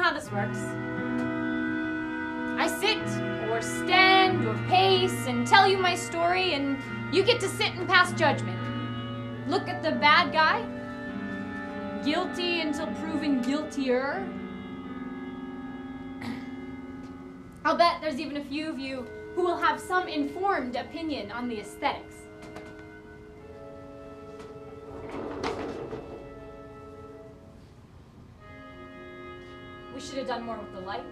how this works. I sit, or stand, or pace, and tell you my story, and you get to sit and pass judgment. Look at the bad guy, guilty until proven guiltier. I'll bet there's even a few of you who will have some informed opinion on the aesthetics. We should have done more with the lights.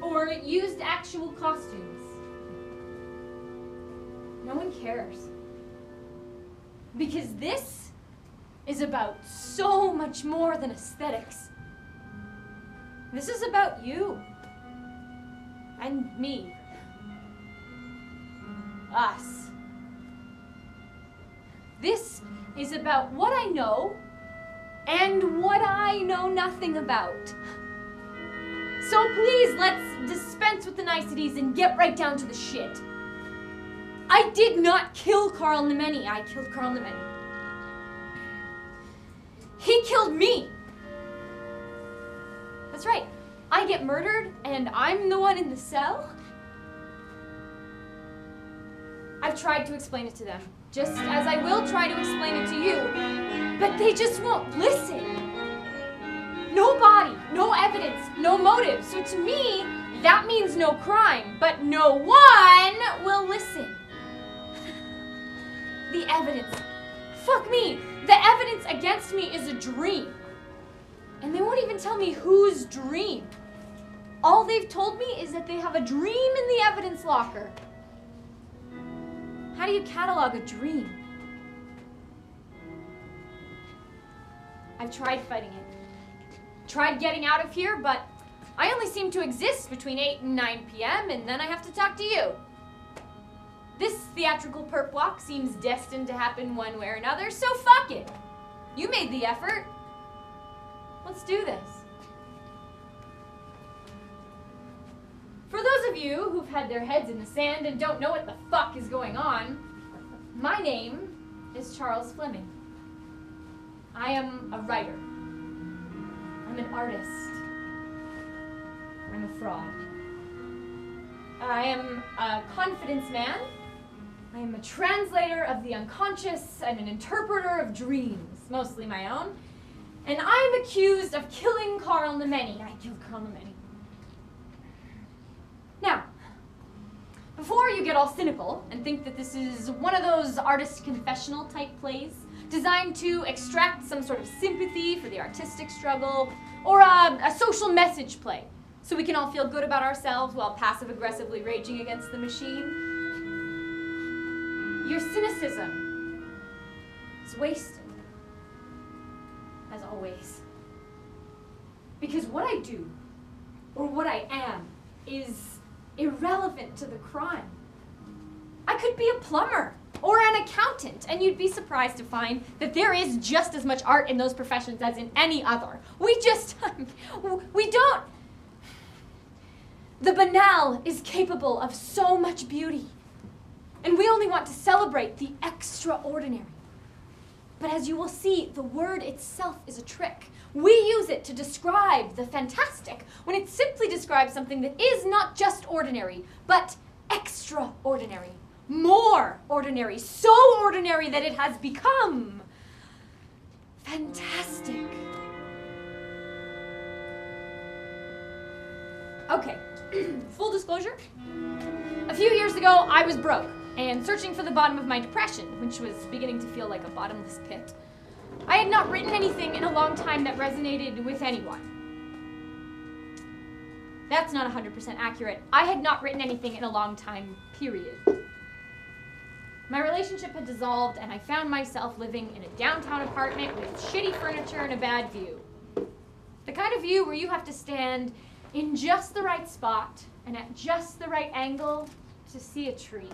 Or used actual costumes. No one cares. Because this is about so much more than aesthetics. This is about you. And me. Us. This is about what I know and what I know nothing about. So please, let's dispense with the niceties and get right down to the shit. I did not kill Karl Nimeni. I killed Karl Nimeni. He killed me. That's right. I get murdered and I'm the one in the cell. I've tried to explain it to them, just as I will try to explain it to you, but they just won't listen. No body, no evidence, no motive. So to me, that means no crime, but no one will listen. The evidence. Fuck me. The evidence against me is a dream. And they won't even tell me whose dream. All they've told me is that they have a dream in the evidence locker. How do you catalog a dream? I've tried fighting it. Tried getting out of here, but I only seem to exist between 8 and 9 p.m. and then I have to talk to you. This theatrical perp walk seems destined to happen one way or another, so fuck it. You made the effort. Let's do this. For those of you who've had their heads in the sand and don't know what the fuck is going on, my name is Charles Fleming. I am a writer. I'm an artist. I'm a fraud. I am a confidence man. I am a translator of the unconscious and an interpreter of dreams, mostly my own. And I'm accused of killing Karl Nimeni. I killed Karl Nimeni. Now, before you get all cynical and think that this is one of those artist confessional type plays designed to extract some sort of sympathy for the artistic struggle, or a social message play, so we can all feel good about ourselves while passive-aggressively raging against the machine, your cynicism is wasted, as always. Because what I do, or what I am, is irrelevant to the crime. I could be a plumber or an accountant, and you'd be surprised to find that there is just as much art in those professions as in any other. We don't. The banal is capable of so much beauty, and we only want to celebrate the extraordinary. But as you will see, the word itself is a trick. We use it to describe the fantastic, when it simply describes something that is not just ordinary, but extraordinary. More ordinary, so ordinary that it has become fantastic. Okay, full disclosure. A few years ago, I was broke and searching for the bottom of my depression, which was beginning to feel like a bottomless pit. I had not written anything in a long time that resonated with anyone. That's not 100% accurate. I had not written anything in a long time, period. My relationship had dissolved, and I found myself living in a downtown apartment with shitty furniture and a bad view. The kind of view where you have to stand in just the right spot and at just the right angle to see a tree.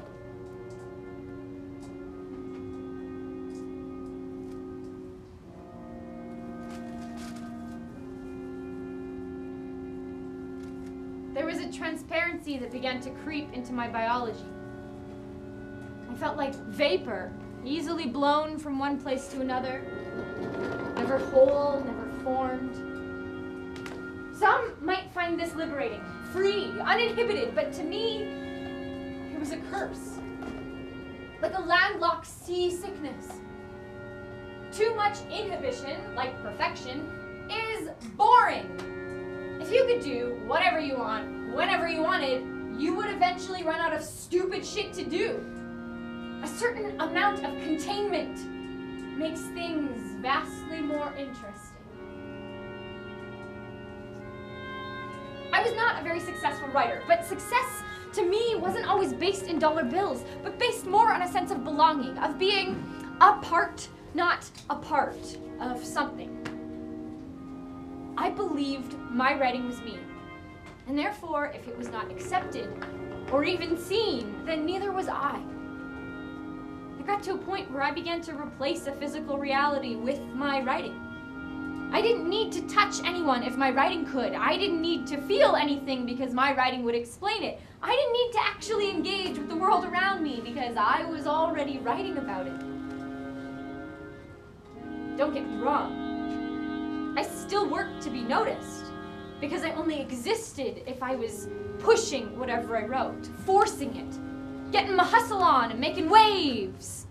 There was a transparency that began to creep into my biology. I felt like vapor, easily blown from one place to another, never whole, never formed. Some might find this liberating, free, uninhibited, but to me, it was a curse. Like a landlocked seasickness. Too much inhibition, like perfection, is boring. If you could do whatever you want, whenever you wanted, you would eventually run out of stupid shit to do. A certain amount of containment makes things vastly more interesting. I was not a very successful writer, but success to me wasn't always based in dollar bills, but based more on a sense of belonging, of being a part, not a part of something. I believed my writing was me, and therefore, if it was not accepted or even seen, then neither was I. I got to a point where I began to replace a physical reality with my writing. I didn't need to touch anyone if my writing could. I didn't need to feel anything because my writing would explain it. I didn't need to actually engage with the world around me because I was already writing about it. Don't get me wrong. I still worked to be noticed because I only existed if I was pushing whatever I wrote, forcing it, getting my hustle on and making waves.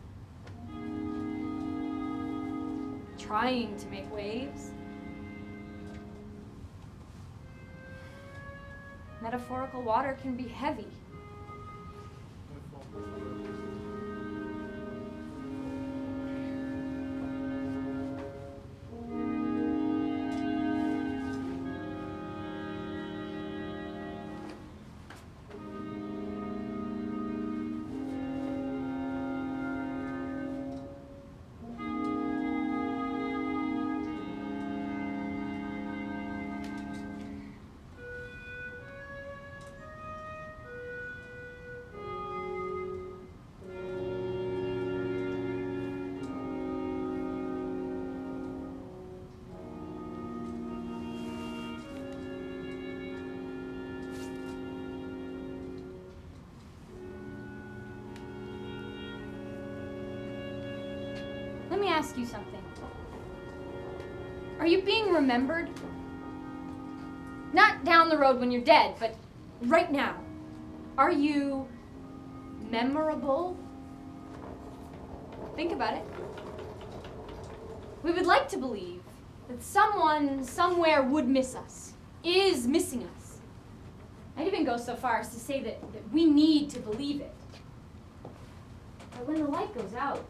Trying to make waves. Metaphorical water can be heavy. Let me ask you something. Are you being remembered? Not down the road when you're dead, but right now. Are you memorable? Think about it. We would like to believe that someone somewhere would miss us, is missing us. I'd even go so far as to say that we need to believe it. But when the light goes out,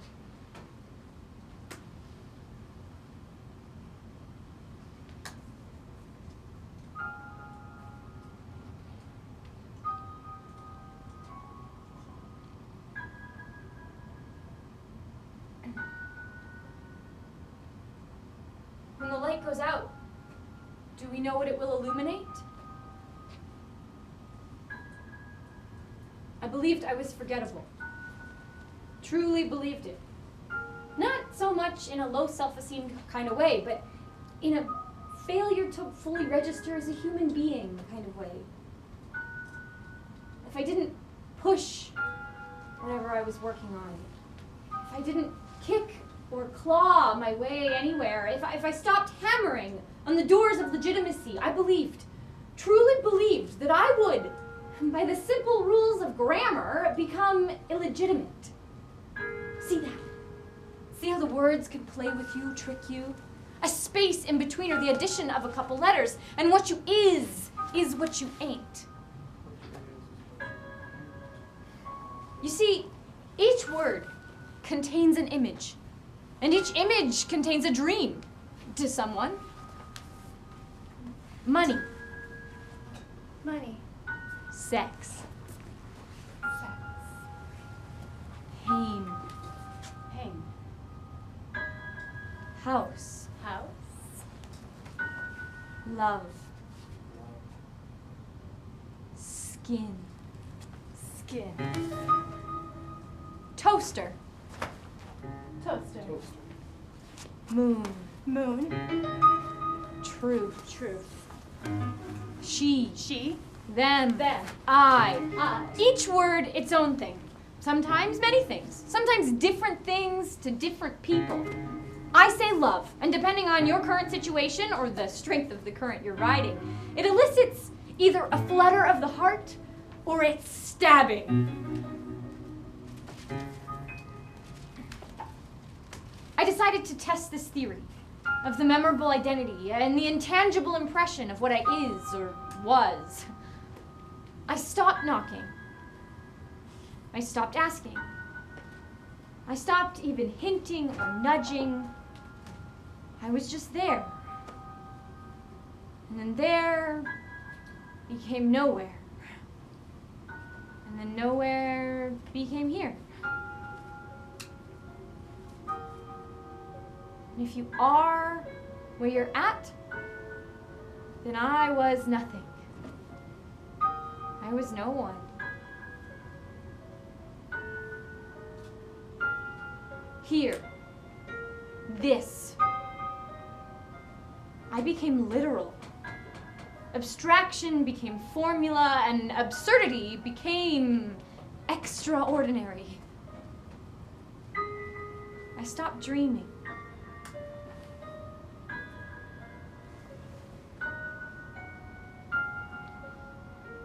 do we know what it will illuminate? I believed I was forgettable. Truly believed it. Not so much in a low self-esteem kind of way, but in a failure to fully register as a human being kind of way. If I didn't push whatever I was working on, if I didn't kick or claw my way anywhere, if I stopped hammering on the doors of legitimacy, I believed, truly believed, that I would, by the simple rules of grammar, become illegitimate. See that? See how the words can play with you, trick you? A space in between, or the addition of a couple letters, and what you is what you ain't. You see, each word contains an image. And each image contains a dream to someone. Money. Money. Sex. Sex. Pain. Pain. House. House. Love. Skin. Skin. Toaster. Toaster. Moon. Moon. Truth. Truth. She. She. Them. Them. I. I. Each word its own thing. Sometimes many things. Sometimes different things to different people. I say love, and depending on your current situation or the strength of the current you're riding, it elicits either a flutter of the heart or it's stabbing. I decided to test this theory of the memorable identity and the intangible impression of what I is or was. I stopped knocking. I stopped asking. I stopped even hinting or nudging. I was just there. And then there became nowhere. And then nowhere became here. And if you are where you're at, then I was nothing. I was no one. Here, this, I became literal. Abstraction became formula, and absurdity became extraordinary. I stopped dreaming.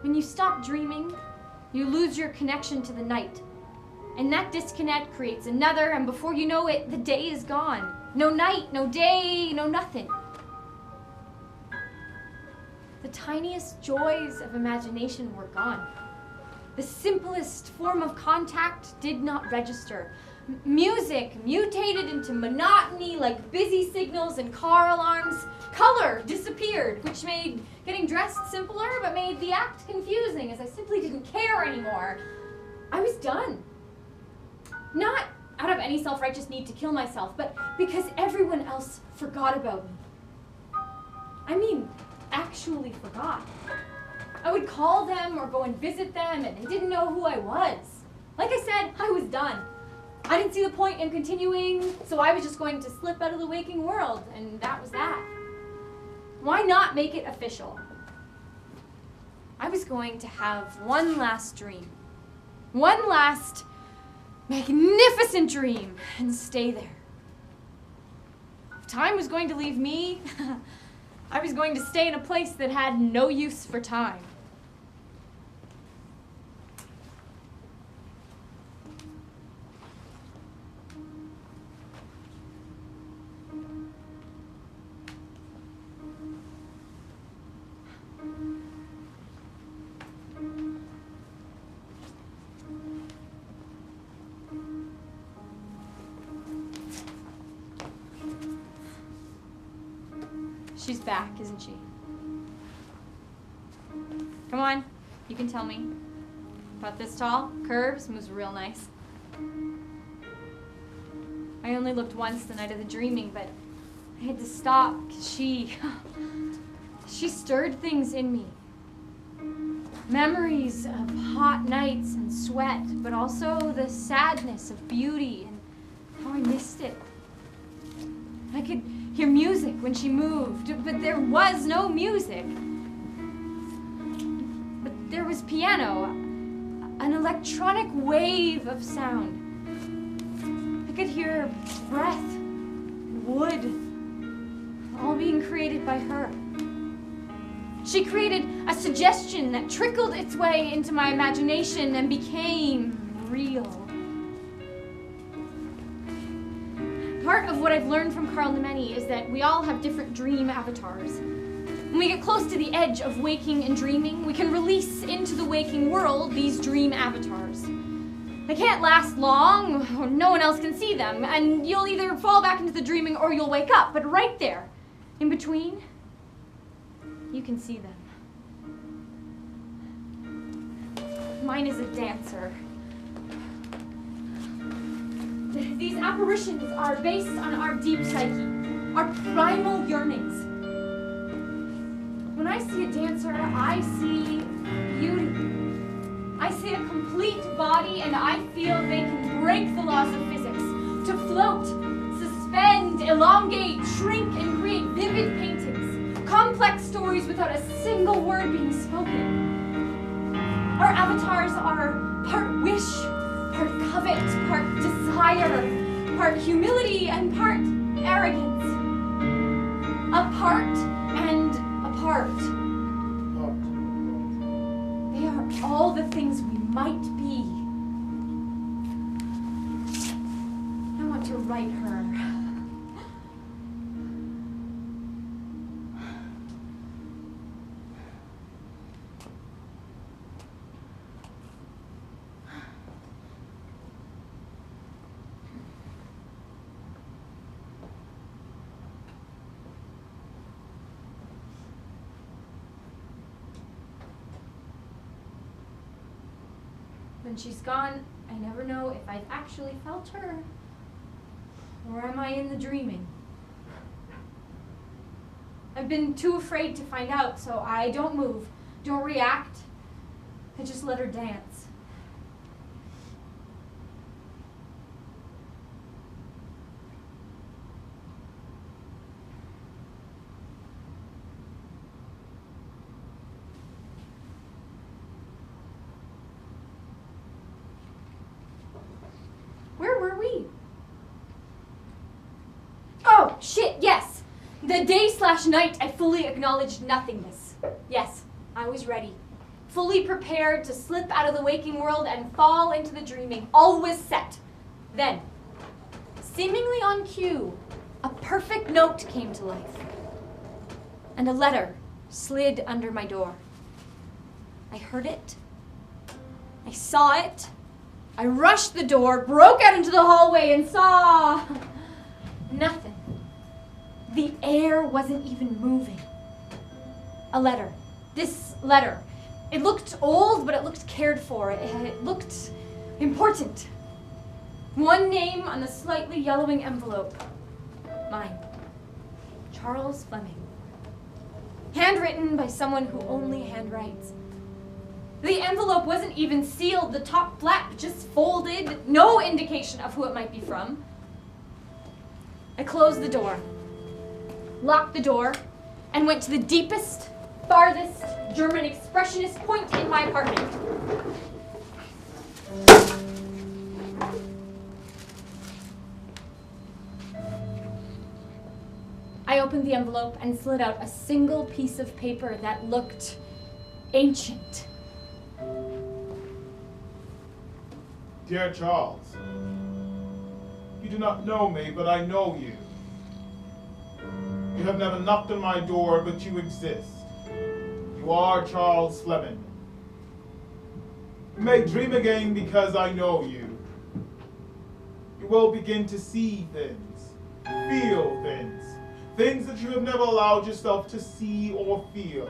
When you stop dreaming, you lose your connection to the night. And that disconnect creates another, and before you know it, the day is gone. No night, no day, no nothing. The tiniest joys of imagination were gone. The simplest form of contact did not register. Music mutated into monotony like busy signals and car alarms. Color disappeared, which made getting dressed simpler, but made the act confusing as I simply didn't care anymore. I was done. Not out of any self-righteous need to kill myself, but because everyone else forgot about me. I mean, actually forgot. I would call them or go and visit them, and they didn't know who I was. Like I said, I was done. I didn't see the point in continuing, so I was just going to slip out of the waking world, and that was that. Why not make it official? I was going to have one last dream. One last magnificent dream, and stay there. If time was going to leave me, I was going to stay in a place that had no use for time. She's back, isn't she? Come on, you can tell me. About this tall, curves, moves real nice. I only looked once the night of the dreaming, but I had to stop because she stirred things in me. Memories of hot nights and sweat, but also the sadness of beauty and how I missed it. I could hear music when she moved, but there was no music. But there was piano, an electronic wave of sound. I could hear breath, wood, all being created by her. She created a suggestion that trickled its way into my imagination and became real. Part of what I've learned from Karl Nimeni is that we all have different dream avatars. When we get close to the edge of waking and dreaming, we can release into the waking world these dream avatars. They can't last long, or no one else can see them, and you'll either fall back into the dreaming or you'll wake up. But right there, in between, you can see them. Mine is a dancer. These apparitions are based on our deep psyche, our primal yearnings. When I see a dancer, I see beauty. I see a complete body, and I feel they can break the laws of physics to float, suspend, elongate, shrink, and create vivid paintings, complex stories without a single word being spoken. Our avatars are part wish, part covet, part desire, part humility, and part arrogance. Apart and apart. They are all the things we might be. I want to write her. When she's gone, I never know if I've actually felt her, or am I in the dreaming? I've been too afraid to find out, so I don't move, don't react. I just let her dance. Where were we? Oh, shit, yes! The day/night I fully acknowledged nothingness. Yes, I was ready. Fully prepared to slip out of the waking world and fall into the dreaming. All was set. Then, seemingly on cue, a perfect note came to life. And a letter slid under my door. I heard it. I saw it. I rushed the door, broke out into the hallway, and saw nothing. The air wasn't even moving. A letter. This letter. It looked old, but it looked cared for. It looked important. One name on the slightly yellowing envelope. Mine. Charles Fleming. Handwritten by someone who only handwrites. The envelope wasn't even sealed, the top flap just folded, no indication of who it might be from. I closed the door, locked the door, and went to the deepest, farthest German expressionist point in my apartment. I opened the envelope and slid out a single piece of paper that looked ancient. Dear Charles, you do not know me, but I know you. You have never knocked on my door, but you exist. You are Charles Fleming. You may dream again because I know you. You will begin to see things, feel things, things that you have never allowed yourself to see or feel.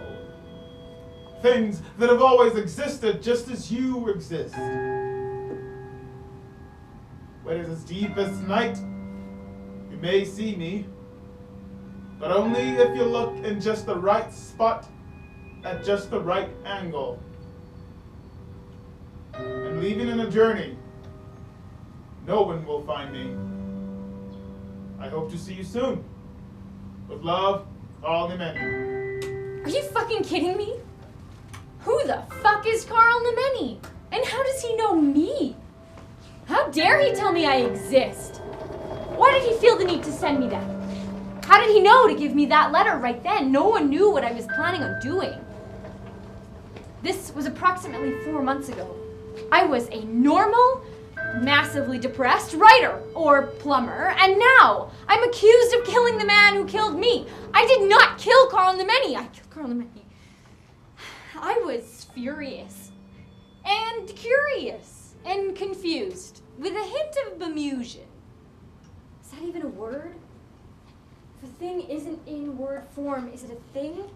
Things that have always existed just as you exist. When it is deepest night, you may see me, but only if you look in just the right spot, at just the right angle. And leaving in a journey, no one will find me. I hope to see you soon. With love, Karl Nimeni. Are you fucking kidding me? Who the fuck is Karl Nimeni? And how does he know me? How dare he tell me I exist? Why did he feel the need to send me that? How did he know to give me that letter right then? No one knew what I was planning on doing. This was approximately 4 months ago. I was a normal, massively depressed writer or plumber, and now I'm accused of killing the man who killed me. I did not kill Karl Nimeni. I killed Karl Nimeni. I was furious and curious and confused with a hint of bemusion. Is that even a word? If a thing isn't in word form, is it a thing?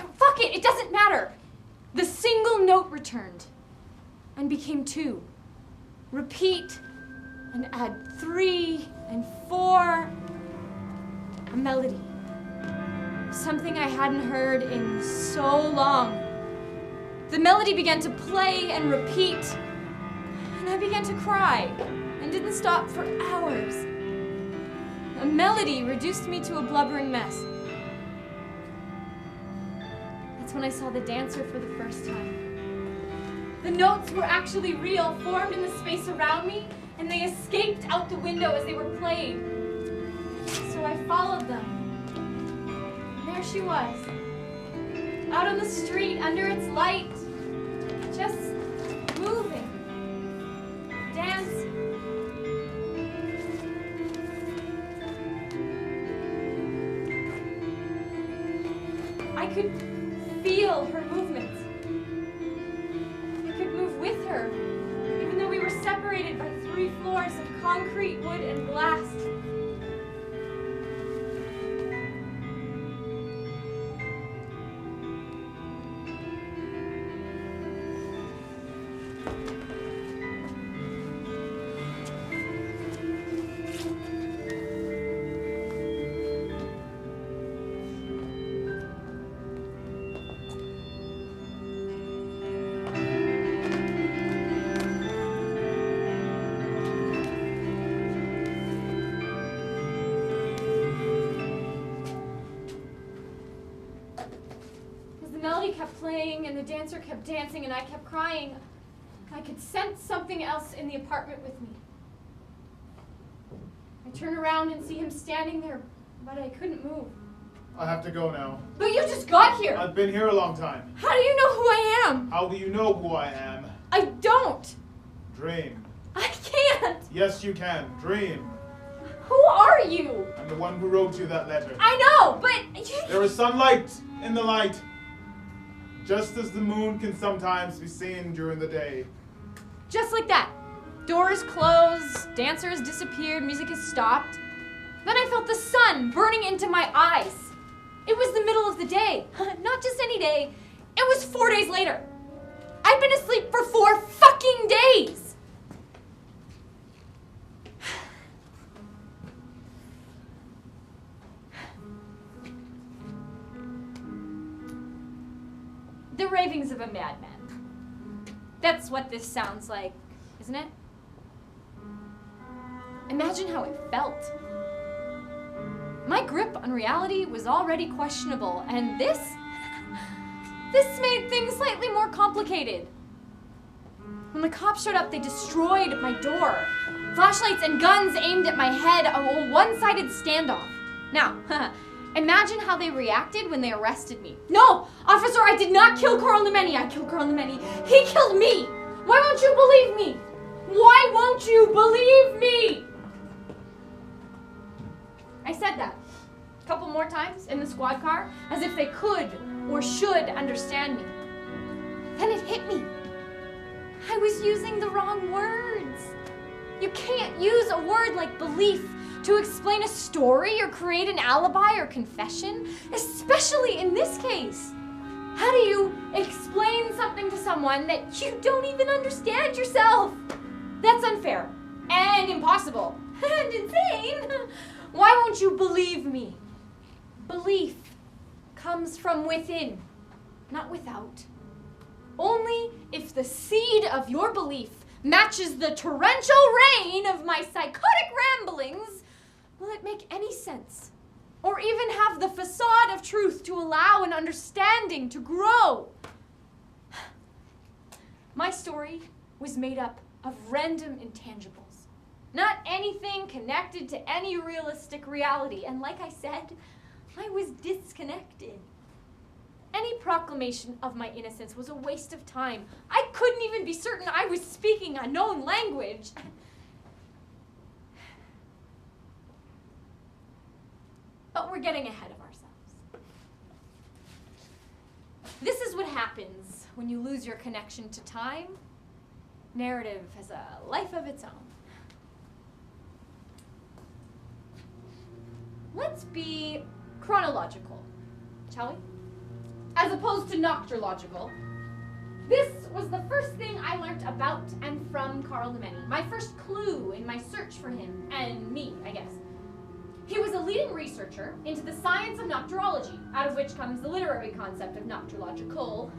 Oh, fuck it, it doesn't matter. The single note returned and became 2. Repeat and add 3 and 4. A melody. Something I hadn't heard in so long. The melody began to play and repeat, and I began to cry and didn't stop for hours. A melody reduced me to a blubbering mess. That's when I saw the dancer for the first time. The notes were actually real, formed in the space around me, and they escaped out the window as they were played. followed them. And there she was, out on the street under its light, just moving, dancing. I could feel her movements. I could move with her, even though we were separated by 3 floors of concrete, wood, and glass. Kept playing and the dancer kept dancing and I kept crying, I could sense something else in the apartment with me. I turn around and see him standing there, but I couldn't move. I have to go now. But you just got here! I've been here a long time. How do you know who I am? How do you know who I am? I don't! Dream. I can't! Yes, you can. Dream. Who are you? I'm the one who wrote you that letter. I know, but There is sunlight in the light. Just as the moon can sometimes be seen during the day. Just like that. Doors closed, dancers disappeared, music has stopped. Then I felt the sun burning into my eyes. It was the middle of the day. Not just any day. It was 4 days later. I'd been asleep for 4 fucking days. The ravings of a madman. That's what this sounds like, isn't it? Imagine how it felt. My grip on reality was already questionable, and this made things slightly more complicated. When the cops showed up, they destroyed my door. Flashlights and guns aimed at my head, a one-sided standoff. Now, imagine how they reacted when they arrested me. No, officer, I did not kill Karl Nimeni. I killed Karl Nimeni. He killed me. Why won't you believe me? Why won't you believe me? I said that a couple more times in the squad car, as if they could or should understand me. Then it hit me. I was using the wrong words. You can't use a word like belief to explain a story or create an alibi or confession, especially in this case. How do you explain something to someone that you don't even understand yourself? That's unfair and impossible and insane. Why won't you believe me? Belief comes from within, not without. Only if the seed of your belief matches the torrential rain of my psychotic ramblings will it make any sense, or even have the facade of truth to allow an understanding to grow. My story was made up of random intangibles, not anything connected to any realistic reality, and like I said, I was disconnected. Any proclamation of my innocence was a waste of time. I couldn't even be certain I was speaking a known language. But we're getting ahead of ourselves. This is what happens when you lose your connection to time. Narrative has a life of its own. Let's be chronological, shall we? As opposed to nocturological. This was the first thing I learned about and from Karl Nimeni. My first clue in my search for him, and me, I guess. He was a leading researcher into the science of nocturology, out of which comes the literary concept of nocturological,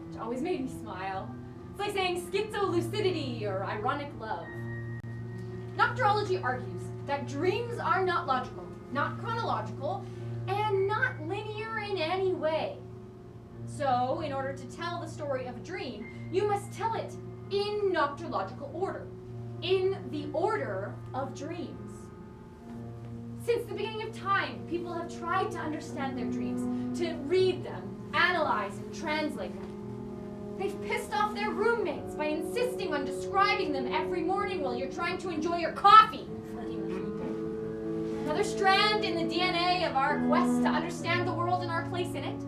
which always made me smile. It's like saying schizo-lucidity or ironic love. Nocturology argues that dreams are not logical, not chronological, and not linear in any way. So, in order to tell the story of a dream, you must tell it in nocturological order, in the order of dreams. Since the beginning of time, people have tried to understand their dreams, to read them, analyze, and translate them. They've pissed off their roommates by insisting on describing them every morning while you're trying to enjoy your coffee. Another strand in the DNA of our quest to understand the world and our place in it.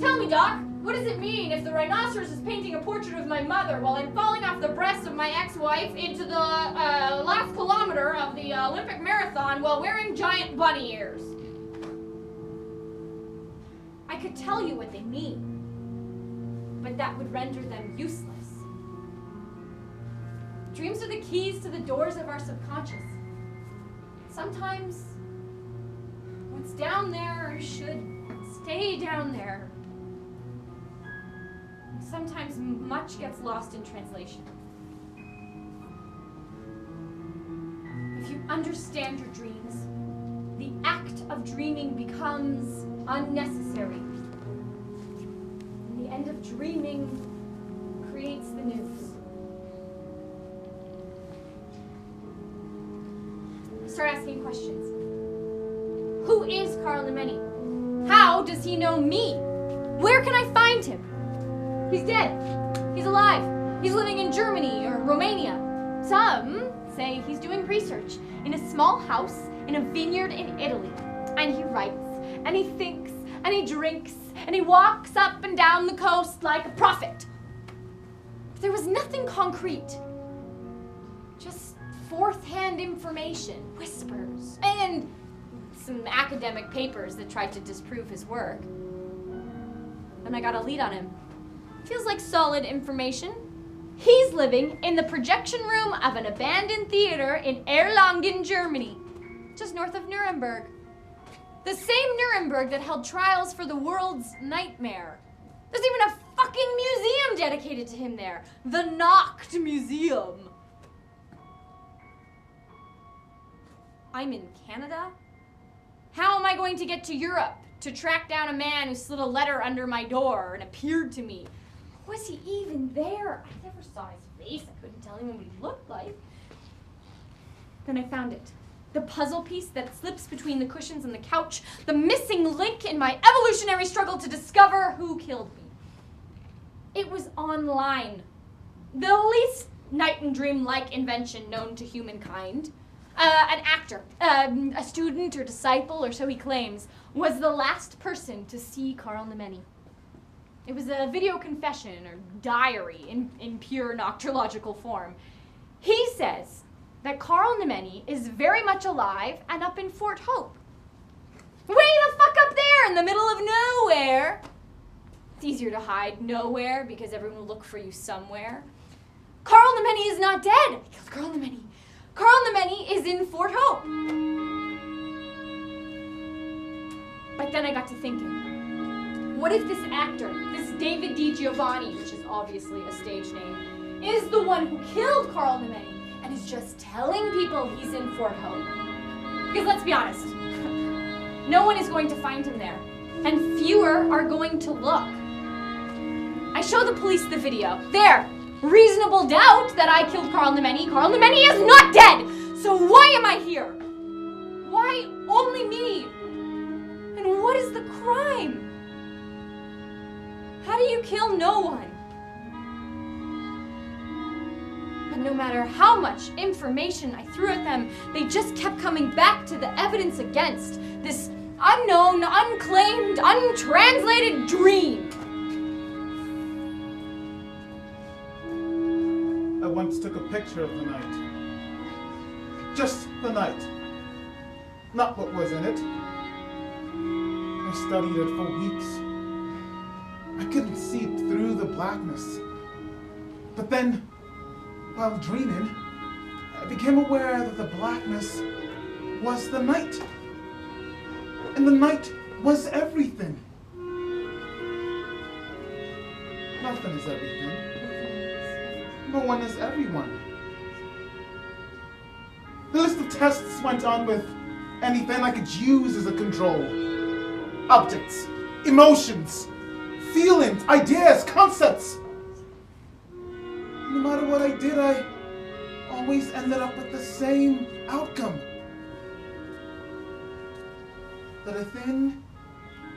Tell me, Doc, what does it mean if the rhinoceros is painting a portrait of my mother while I'm falling off the breast of my ex-wife into the last kilometer of the Olympic marathon while wearing giant bunny ears? I could tell you what they mean, but that would render them useless. Dreams are the keys to the doors of our subconscious. Sometimes what's down there should stay down there. Sometimes much gets lost in translation. If you understand your dreams, the act of dreaming becomes unnecessary. And the end of dreaming creates the news. Start asking questions. Who is Karl Nimeni? How does he know me? Where can I find him? He's dead. He's alive. He's living in Germany or Romania. Some say he's doing research in a small house in a vineyard in Italy. And he writes, and he thinks, and he drinks, and he walks up and down the coast like a prophet. But there was nothing concrete. Just fourth-hand information, whispers, and some academic papers that tried to disprove his work. Then I got a lead on him. Feels like solid information. He's living in the projection room of an abandoned theater in Erlangen, Germany, just north of Nuremberg. The same Nuremberg that held trials for the world's nightmare. There's even a fucking museum dedicated to him there. The Nacht Museum. I'm in Canada? How am I going to get to Europe to track down a man who slid a letter under my door and appeared to me? Was he even there? I never saw his face. I couldn't tell him what he looked like. Then I found it. The puzzle piece that slips between the cushions and the couch. The missing link in my evolutionary struggle to discover who killed me. It was online. The least night and dream-like invention known to humankind. An actor, a student or disciple, or so he claims, was the last person to see Karl Nimeni. It was a video confession or diary in pure nocturological form. He says that Karl Nimeni is very much alive and up in Fort Hope. Way the fuck up there in the middle of nowhere. It's easier to hide nowhere because everyone will look for you somewhere. Karl Nimeni is not dead. I killed Karl Nimeni. Karl Nimeni is in Fort Hope. But then I got to thinking, what if this actor, this David DiGiovanni, which is obviously a stage name, is the one who killed Karl Nimeni and is just telling people he's in Fort Hope? Because let's be honest, no one is going to find him there, and fewer are going to look. I show the police the video. There! Reasonable doubt that I killed Karl Nimeni. Karl Nimeni is not dead! So why am I here? Why only me? And what is the crime? How do you kill no one? But no matter how much information I threw at them, they just kept coming back to the evidence against this unknown, unclaimed, untranslated dream. I once took a picture of the night. Just the night. Not what was in it. I studied it for weeks. I couldn't see through the blackness. But then, while dreaming, I became aware that the blackness was the night. And the night was everything. Nothing is everything. No one is everyone. The list of tests went on with anything I could use as a control. Objects, emotions, feelings, ideas, concepts. No matter what I did, I always ended up with the same outcome. That a thing,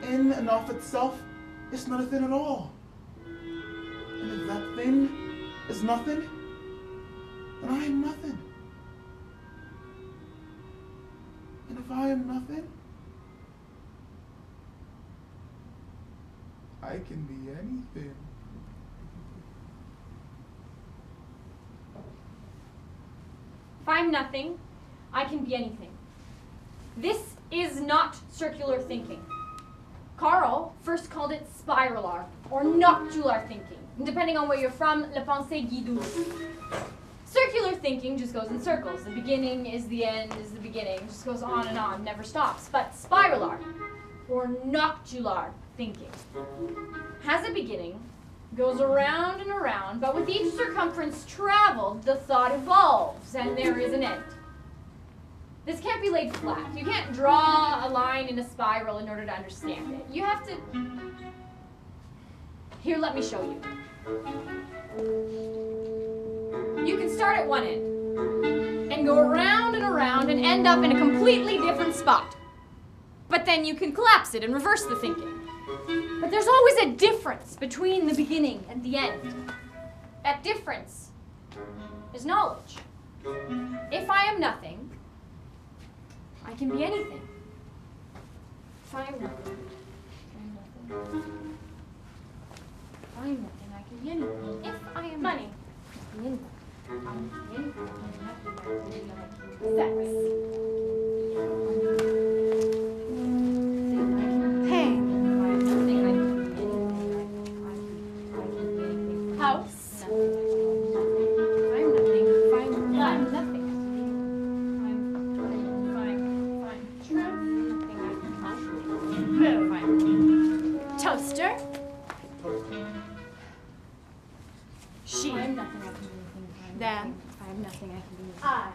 in and of itself, is not a thing at all. And if that thing is nothing, then I am nothing. And if I am nothing, I can be anything. If I'm nothing, I can be anything. This is not circular thinking. Karl first called it spiralar, or noctular thinking. And depending on where you're from, la pensée guide. Circular thinking just goes in circles. The beginning is the end, is the beginning, just goes on, never stops. But spiralar, or noctular thinking, has a beginning, goes around and around, but with each circumference traveled, the thought evolves, and there is an end. This can't be laid flat. You can't draw a line in a spiral in order to understand it. You have to... Here, let me show you. You can start at one end and go around and around and end up in a completely different spot. But then you can collapse it and reverse the thinking. But there's always a difference between the beginning and the end. That difference is knowledge. If I am nothing, I can be anything. If I am nothing, I am nothing. If I am nothing, I can be anything. If I am money, I can be anything. I can be anything. Pain. If I am nothing, I can be anything. I can be anything. House. If I'm nothing, if I'm nothing. Toaster. She. I'm nothing, I can do anything. Them. If I have nothing, I can do anything. I.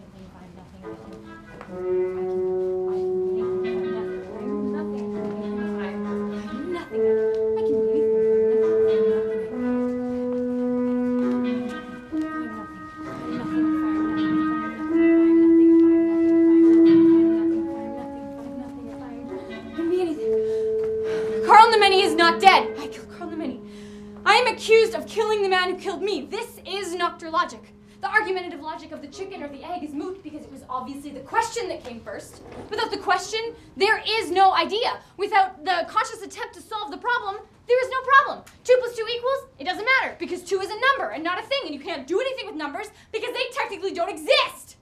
If I have nothing, I can do anything. If I have nothing, I can do anything. If I have nothing, I can do anything. I can do anything. Karl Nimeni is not dead. I killed Karl Nimeni. I am accused of killing the man who killed me. This is noctur logic. The argumentative logic of the chicken or the egg is moot because it was obviously the question that came first. Without the question, there is no idea. Without the conscious attempt to solve the problem, there is no problem. 2 + 2 equals, it doesn't matter because 2 is a number and not a thing, and you can't do anything with numbers because they technically don't exist.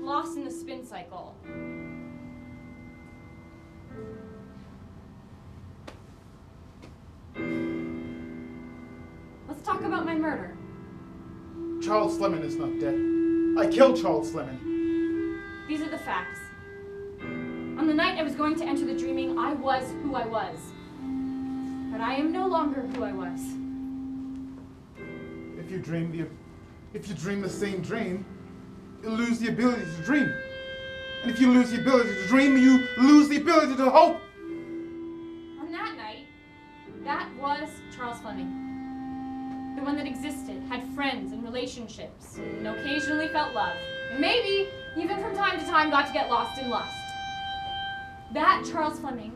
Lost in the spin cycle. Let's talk about my murder. Charles Fleming is not dead. I killed Charles Fleming. These are the facts. On the night I was going to enter the dreaming, I was who I was. But I am no longer who I was. If you dream the same dream, you lose the ability to dream. And if you lose the ability to dream, you lose the ability to hope. On that night, that was Charles Fleming. The one that existed, had friends and relationships, and occasionally felt love. And maybe, even from time to time, got to get lost in lust. That Charles Fleming,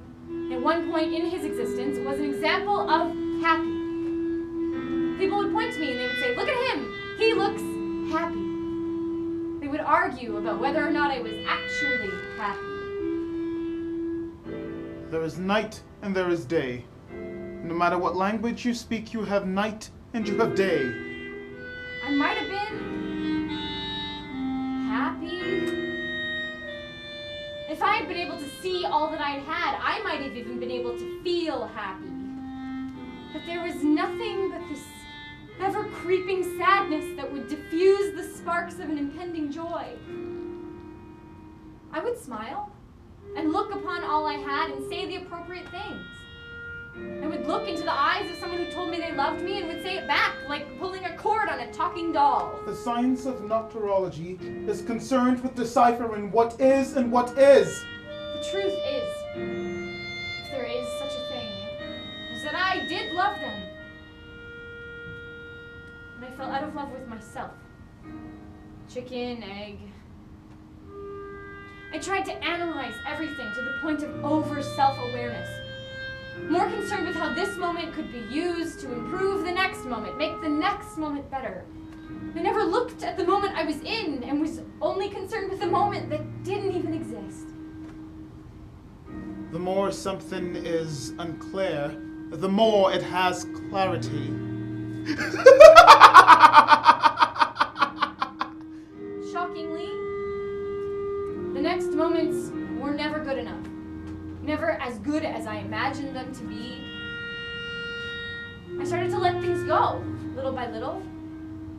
at one point in his existence, was an example of happy. People would point to me and they would say, look at him, he looks happy. They would argue about whether or not I was actually happy. There is night and there is day. No matter what language you speak, you have night and you have day. I might have been happy. If I had been able to see all that I'd had, I might have even been able to feel happy. But there was nothing but this ever-creeping sadness that would diffuse the sparks of an impending joy. I would smile and look upon all I had and say the appropriate things. I would look into the eyes of someone who told me they loved me and would say it back, like pulling a cord on a talking doll. The science of nocturology is concerned with deciphering what is and what is. The truth is, if there is such a thing, is that I did love them. And I fell out of love with myself. Chicken, egg. I tried to analyze everything to the point of over-self-awareness. More concerned with how this moment could be used to improve the next moment, make the next moment better. I never looked at the moment I was in and was only concerned with the moment that didn't even exist. The more something is unclear, the more it has clarity. Shockingly, the next moments were never good enough. Never as good as I imagined them to be. I started to let things go, little by little.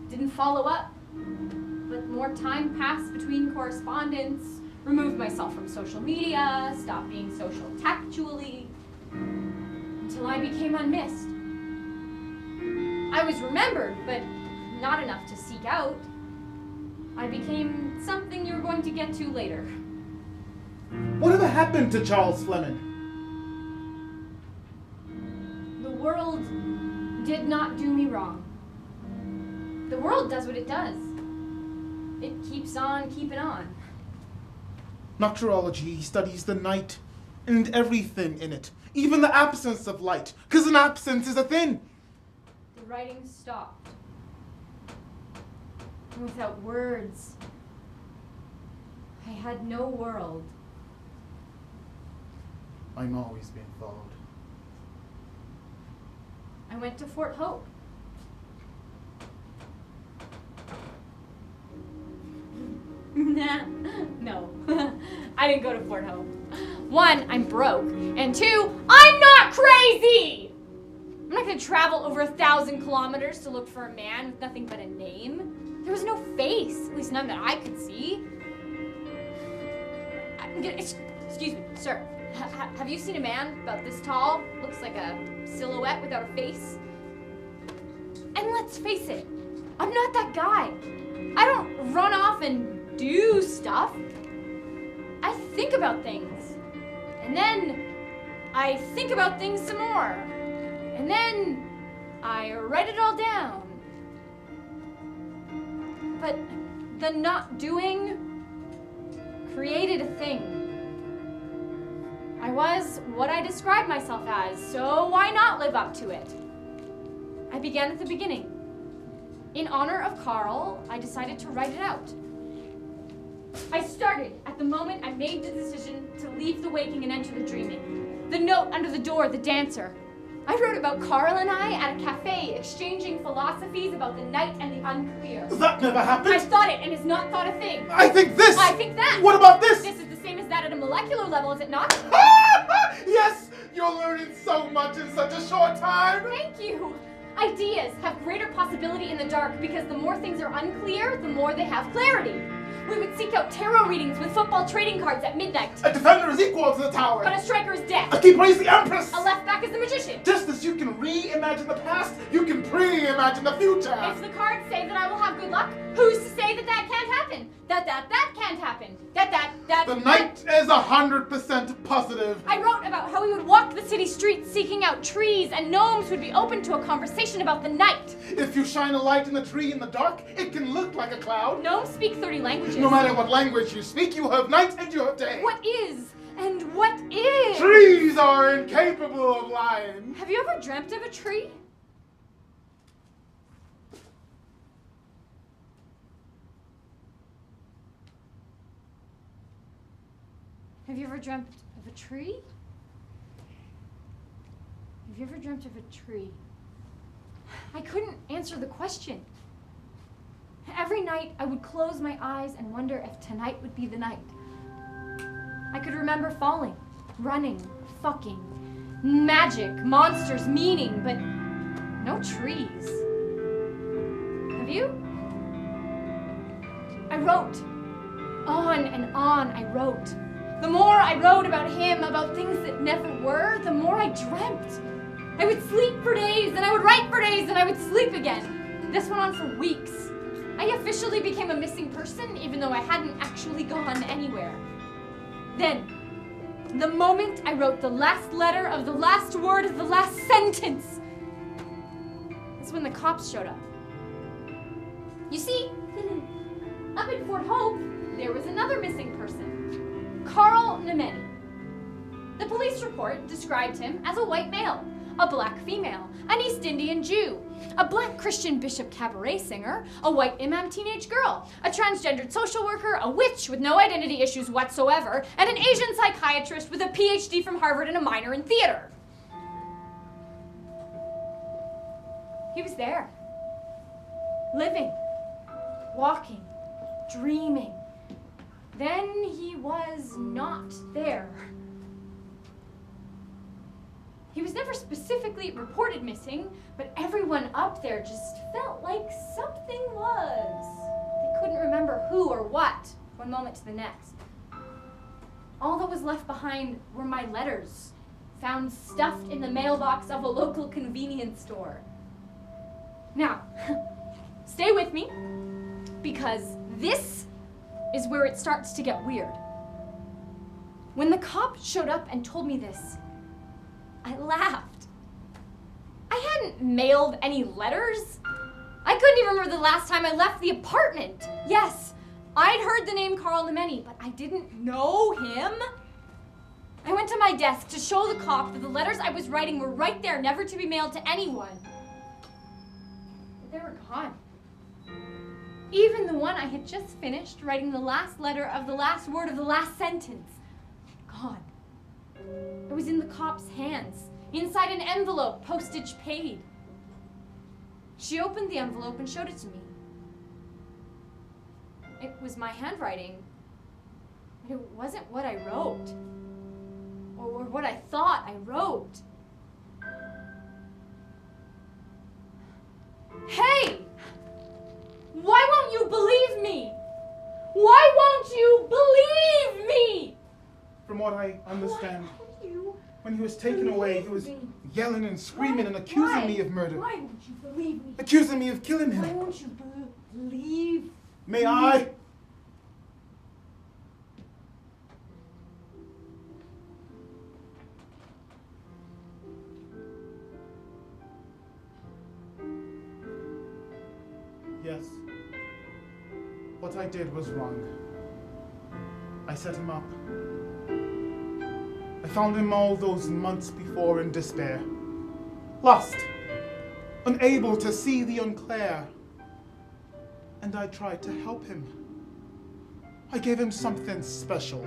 Didn't follow up. Let more time pass between correspondence, removed myself from social media, stopped being social tactually, until I became unmissed. I was remembered, but not enough to seek out. I became something you're going to get to later. Whatever happened to Charles Fleming? The world did not do me wrong. The world does what it does. It keeps on keeping on. Nocturology studies the night and everything in it, even the absence of light, because an absence is a thing. The writing stopped. And without words, I had no world. I'm always being followed. I went to Fort Hope. Nah, no. I didn't go to Fort Hope. One, I'm broke. And two, I'm not crazy! I'm not gonna travel over 1,000 kilometers to look for a man with nothing but a name. There was no face, at least none that I could see. Excuse me, sir. Have you seen a man about this tall? Looks like a silhouette without a face? And let's face it, I'm not that guy. I don't run off and do stuff. I think about things. And then I think about things some more. And then I write it all down. But the not doing created a thing. I was what I described myself as, so why not live up to it? I began at the beginning. In honor of Karl, I decided to write it out. I started at the moment I made the decision to leave the waking and enter the dreaming. The note under the door, the dancer. I wrote about Karl and I at a cafe, exchanging philosophies about the night and the unclear. That never happened. I thought it and has not thought a thing. I think this. I think that. What about this? This is the same as that at a molecular level, is it not? Yes, you're learning so much in such a short time. Thank you. Ideas have greater possibility in the dark because the more things are unclear, the more they have clarity. We would seek out tarot readings with football trading cards at midnight. A defender is equal to the tower. But a striker is dead. A keeper is the empress. A left back is the magician. Just as you can reimagine the past, you can pre-imagine the future. If the cards say that I will have good luck, who's to say that that can't happen? That can't happen. The night is 100% positive. I wrote about how we would walk the city streets seeking out trees, and gnomes would be open to a conversation about the night. If you shine a light in the tree in the dark, it can look like a cloud. Gnomes speak 30 languages. No matter what language you speak, you have night and you have day. What is and what is? Trees are incapable of lying. Have you ever dreamt of a tree? Have you ever dreamt of a tree? Have you ever dreamt of a tree? I couldn't answer the question. Every night I would close my eyes and wonder if tonight would be the night. I could remember falling, running, fucking, magic, monsters, meaning, but no trees. Have you? I wrote. On and on I wrote. The more I wrote about him, about things that never were, the more I dreamt. I would sleep for days, and I would write for days, and I would sleep again. This went on for weeks. I officially became a missing person, even though I hadn't actually gone anywhere. Then, the moment I wrote the last letter of the last word of the last sentence, that's when the cops showed up. You see, up at Fort Hope, there was another missing person, Karl Nimeni. The police report described him as a white male, a black female, an East Indian Jew, a black Christian bishop cabaret singer, a white imam teenage girl, a transgendered social worker, a witch with no identity issues whatsoever, and an Asian psychiatrist with a PhD from Harvard and a minor in theater. He was there, living, walking, dreaming. Then he was not there. He was never specifically reported missing, but everyone up there just felt like something was. They couldn't remember who or what, one moment to the next. All that was left behind were my letters, found stuffed in the mailbox of a local convenience store. Now, stay with me, because this is where it starts to get weird. When the cop showed up and told me this, I laughed. I hadn't mailed any letters. I couldn't even remember the last time I left the apartment. Yes, I'd heard the name Karl Nimeni, but I didn't know him. I went to my desk to show the cop that the letters I was writing were right there, never to be mailed to anyone. But they were gone. Even the one I had just finished writing the last letter of the last word of the last sentence. Gone. It was in the cop's hands, inside an envelope, postage paid. She opened the envelope and showed it to me. It was my handwriting, but it wasn't what I wrote, or what I thought I wrote. Hey! Why won't you believe me? Why won't you believe me? From what I understand, when he was taken away, he was yelling and screaming and accusing me of murder. Why won't you believe me? Accusing me of killing Why him. won't you believe? May I? Yes. What I did was wrong. I set him up. I found him all those months before in despair. Lost. Unable to see the unclear. And I tried to help him. I gave him something special.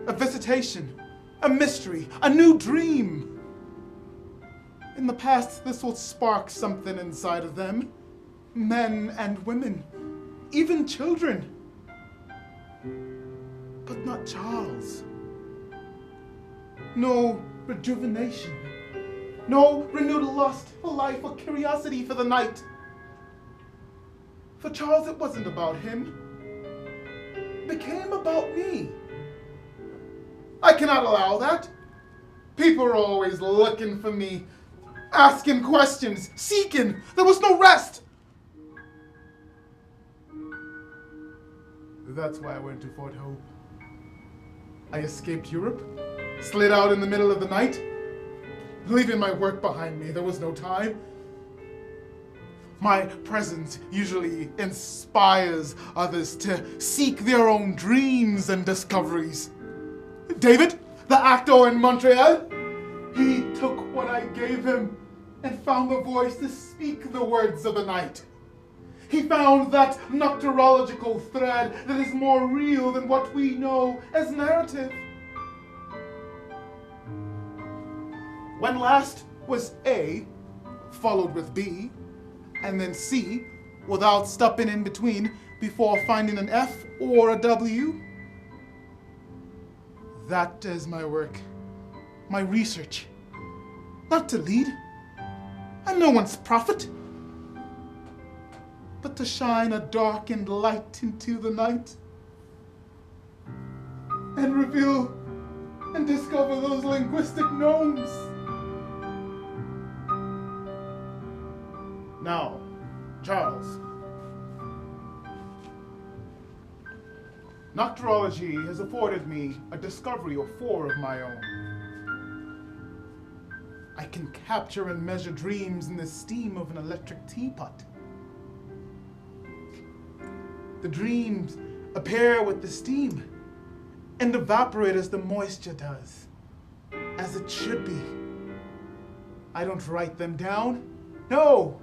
A visitation. A mystery. A new dream. In the past, this will spark something inside of them. Men and women. Even children. But not Charles. No rejuvenation. No renewed lust for life or curiosity for the night. For Charles, it wasn't about him. It became about me. I cannot allow that. People are always looking for me, asking questions, seeking. There was no rest. That's why I went to Fort Hope. I escaped Europe, slid out in the middle of the night, leaving my work behind me. There was no time. My presence usually inspires others to seek their own dreams and discoveries. David, the actor in Montreal, he took what I gave him and found the voice to speak the words of the night. He found that nocturological thread that is more real than what we know as narrative. When last was A, followed with B, and then C, without stopping in between before finding an F or a W. That is my work, my research. Not to lead. I'm no one's prophet. But to shine a darkened light into the night and reveal and discover those linguistic gnomes. Now, Charles. Nocturology has afforded me a discovery or 4 of my own. I can capture and measure dreams in the steam of an electric teapot. The dreams appear with the steam and evaporate as the moisture does, as it should be. I don't write them down. No!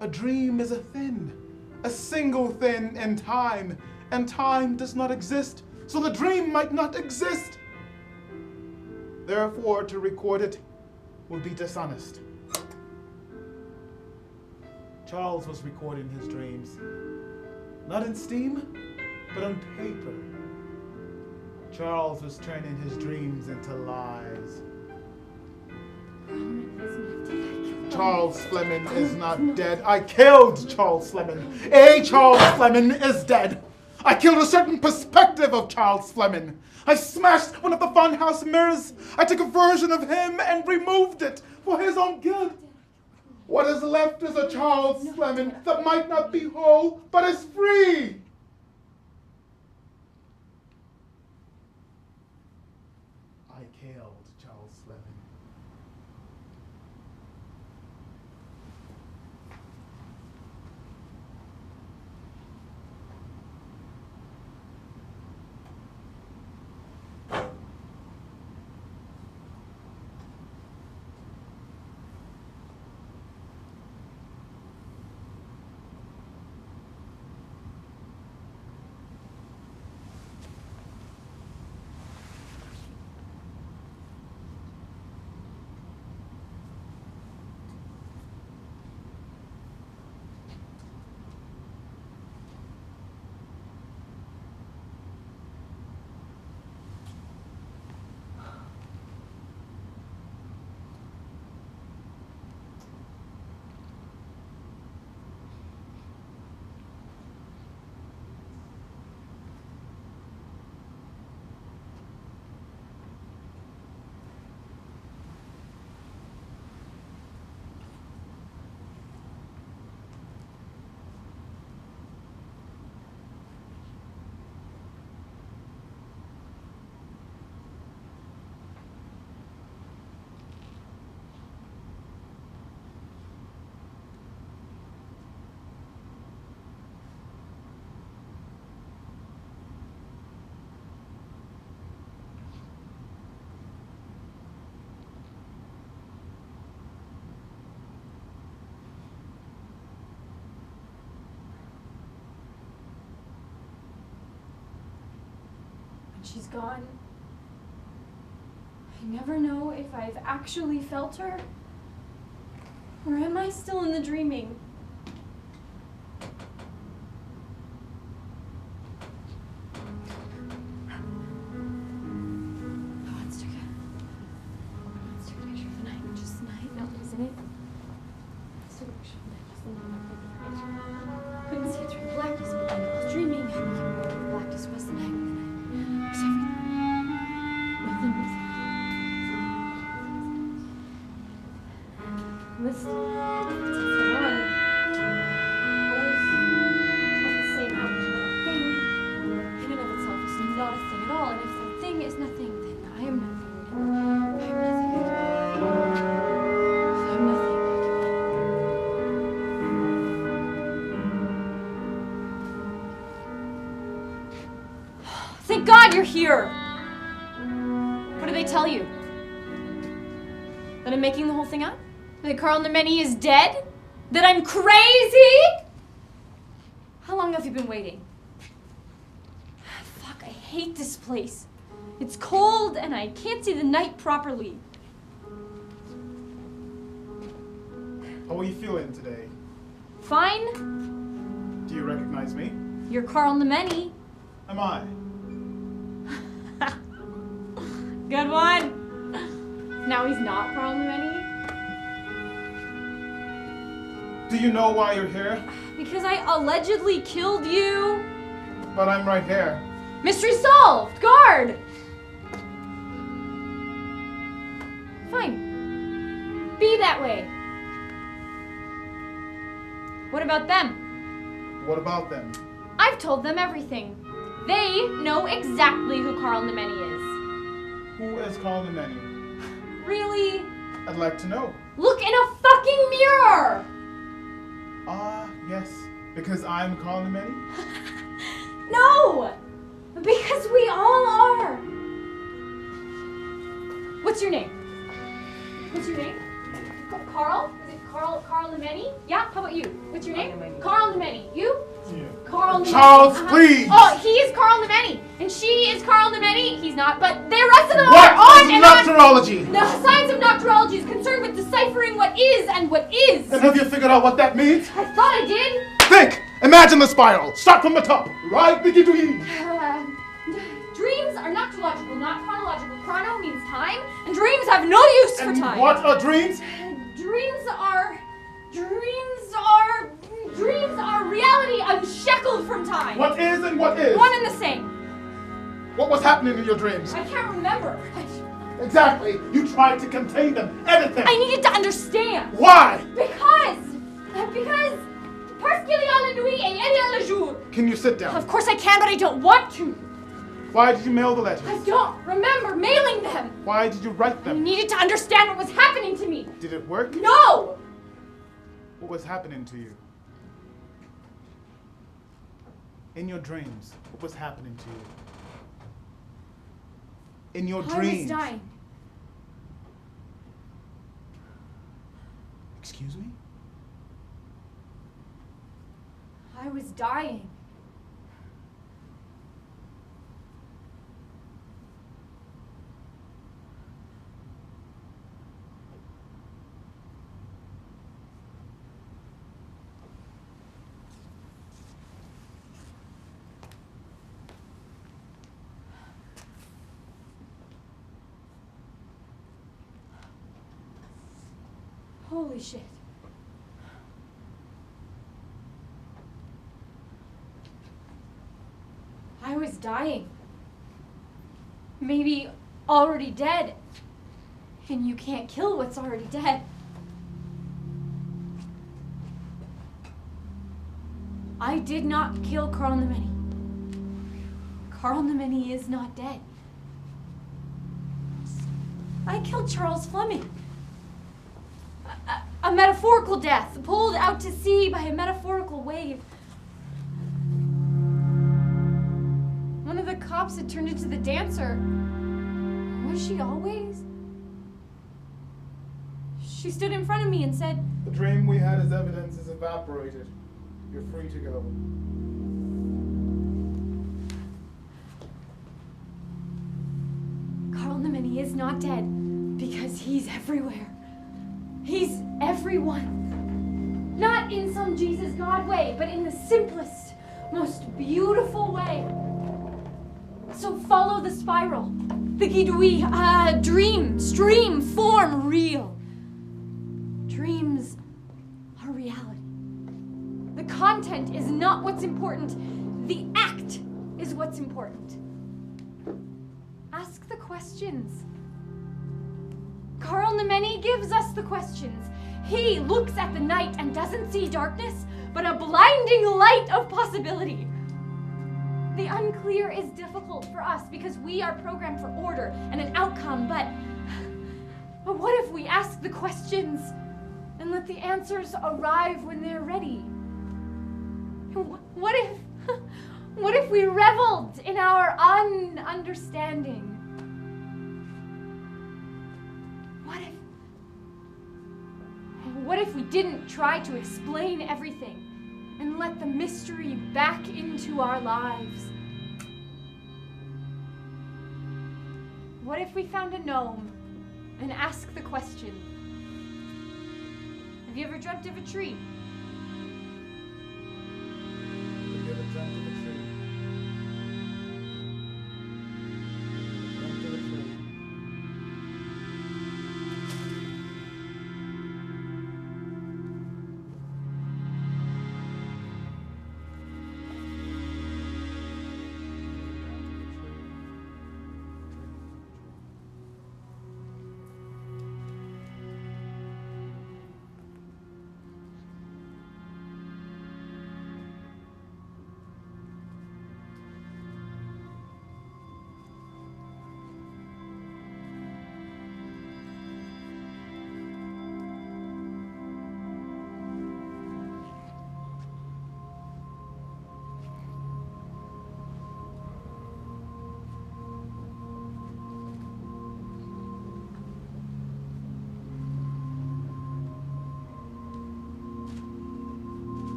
A dream is a single thing in time, and time does not exist, so the dream might not exist. Therefore, to record it would be dishonest. Charles was recording his dreams, not in steam, but on paper. Charles was turning his dreams into lies. Charles Fleming is not dead. I killed Charles Fleming. Charles Fleming is dead. I killed a certain perspective of Charles Fleming. I smashed one of the funhouse mirrors. I took a version of him and removed it for his own good. What is left is a Charles Fleming that might not be whole, but is free. I killed Charles Fleming. She's gone. I never know if I've actually felt her, or am I still in the dreaming? Let's take a picture of the night, just the night. No, isn't it? Let's take a picture of the night, just the night. Couldn't see it through the blackness, but then I was dreaming. I became aware of the blackness was the night. Listen, it's one. Always of the same outcome. Thing in and of itself is not a thing at all. And if the thing is nothing, then I am nothing. I am nothing. If I'm nothing. Thank God you're here. What do they tell you? That I'm making the whole thing up? That Karl Nimeni is dead? That I'm crazy? How long have you been waiting? Fuck, I hate this place. It's cold and I can't see the night properly. How are you feeling today? Fine. Do you recognize me? You're Karl Nimeni. Am I? Good one. Now he's not Karl Nimeni. Do you know why you're here? Because I allegedly killed you. But I'm right here. Mystery solved! Guard! Fine. Be that way. What about them? What about them? I've told them everything. They know exactly who Karl Nimeni is. Who is Karl Nimeni? Really? I'd like to know. Look in a fucking mirror! Yes. Because I'm Karl Nimeni? No! Because we all are. What's your name? What's your name? Karl? Is it Karl Nimeni? Yeah, how about you? What's your name? Karl Nimeni. You? Yeah. Karl Nimeni. Charles, please! Oh, he is Karl Nimeni. And she is Karl Nimeni. He's not, but the rest of them What are on is and on. nocturology? The science of nocturology is concerned with deciphering what is and what is. And have you figured out what that means? I thought I did. Think! Imagine the spiral. Start from the top. Right, Vicky Dwee. Dreams are nocturological, not chronological. Chrono means time, and dreams have no use for And time. what are dreams? Dreams are reality unshackled from time. What is and what is? One and the same. What was happening in your dreams? I can't remember. Exactly. You tried to contain them. Everything. I needed to understand. Why? Because parce qu'il y a la nuit et il y a le jour. Can you sit down? Of course I can, but I don't want to. Why did you mail the letters? I don't remember mailing them. Why did you write I them? needed to understand what was happening to me. Did it work? No! What was happening to you? In your dreams, what was happening to you? In your dreams. I was dying. Excuse me? I was dying. Holy shit. I was dying. Maybe already dead. And you can't kill what's already dead. I did not kill Karl Nimeni. Karl Nimeni is not dead. I killed Charles Fleming. A metaphorical death, pulled out to sea by a metaphorical wave. One of the cops had turned into the dancer. Was she always? She stood in front of me and said, The dream we had as evidence is evaporated. You're free to go. Karl Nimeni is not dead because he's everywhere. He's everyone. Not in some Jesus God way, but in the simplest, most beautiful way. So follow the spiral. The guidouille, dream, stream, form, real. Dreams are reality. The content is not what's important. The act is what's important. Ask the questions. Karl Nimeni gives us the questions. He looks at the night and doesn't see darkness, but a blinding light of possibility. The unclear is difficult for us because we are programmed for order and an outcome, but what if we ask the questions and let the answers arrive when they're ready? What if we reveled in our ununderstanding? What if we didn't try to explain everything and let the mystery back into our lives? What if we found a gnome and asked the question, have you ever dreamt of a tree? Have you ever dreamt of a